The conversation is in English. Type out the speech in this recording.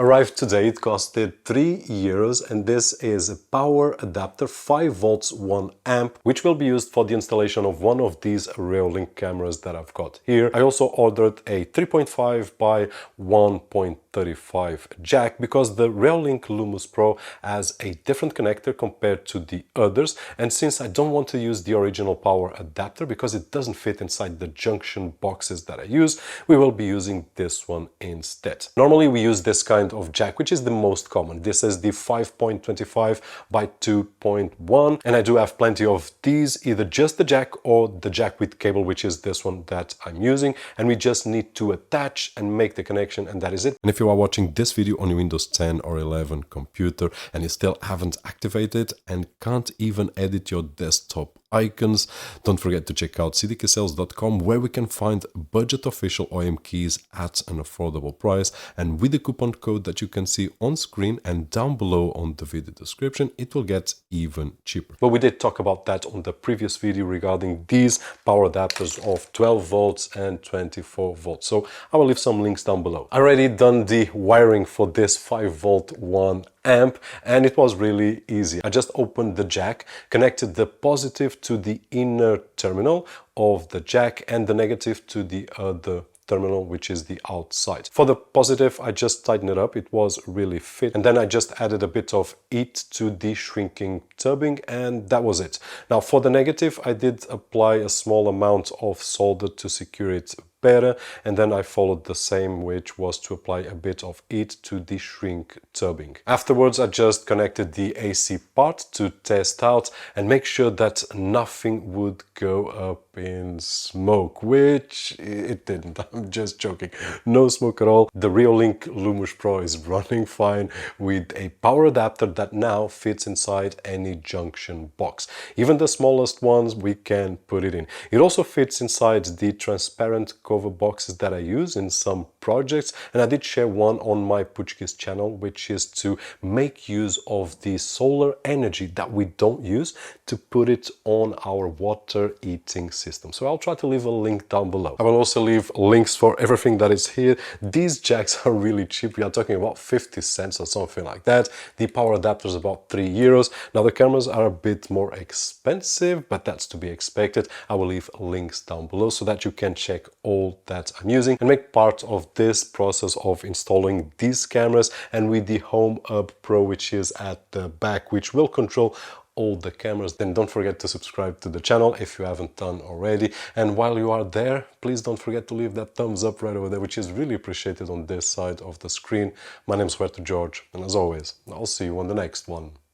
Arrived today. It costed €3 and this is a power adapter 5 volts 1 amp, which will be used for the installation of one of these Reolink cameras that I've got here. I also ordered a 3.5 by 1.35 jack because the Reolink Lumus Pro has a different connector compared to the others, and since I don't want to use the original power adapter because it doesn't fit inside the junction boxes that I use, we will be using this one instead. Normally we use this kind of jack, which is the most common. This is the 5.25 by 2.1, and I do have plenty of these, either just the jack or the jack with cable, which is this one that I'm using, and we just need to attach and make the connection, and that is it. And if you are watching this video on your Windows 10 or 11 computer and you still haven't activated and can't even edit your desktop icons, don't forget to check out cdksales.com, where we can find budget official OEM keys at an affordable price, and with the coupon code that you can see on screen and down below on the video description, it will get even cheaper. But we did talk about that on the previous video regarding these power adapters of 12 volts and 24 volts, so I will leave some links down below. I already done the wiring for this 5 volt 1 amp and it was really easy. I just opened the jack, connected the positive to the inner terminal of the jack and the negative to the other terminal, which is the outside. For the positive, I just tightened it up. It was really fit. And then I just added a bit of heat to the shrinking tubbing, and that was it. Now for the negative, I did apply a small amount of solder to secure it better, and then I followed the same, which was to apply a bit of heat to the shrink tubbing. Afterwards, I just connected the AC part to test out and make sure that nothing would go up in smoke, which it didn't. I'm just joking. No smoke at all. The Reolink Lumus Pro is running fine with a power adapter that now fits inside any junction box. Even the smallest ones, we can put it in. It also fits inside the transparent cover boxes that I use in some projects, and I did share one on my Portuguese channel, which is to make use of the solar energy that we don't use to put it on our water heating system. So I'll try to leave a link down below. I will also leave links for everything that is here. These jacks are really cheap. We are talking about 50 cents or something like that. The power adapter is about €3. Now the cameras are a bit more expensive, but that's to be expected. I will leave links down below so that you can check all that I'm using and make part of this process of installing these cameras, and with the Home Hub Pro, which is at the back, which will control all the cameras. Then don't forget to subscribe to the channel if you haven't done already, and while you are there, please don't forget to leave that thumbs up right over there, which is really appreciated on this side of the screen. My name is Roberto, and as always, I'll see you on the next one.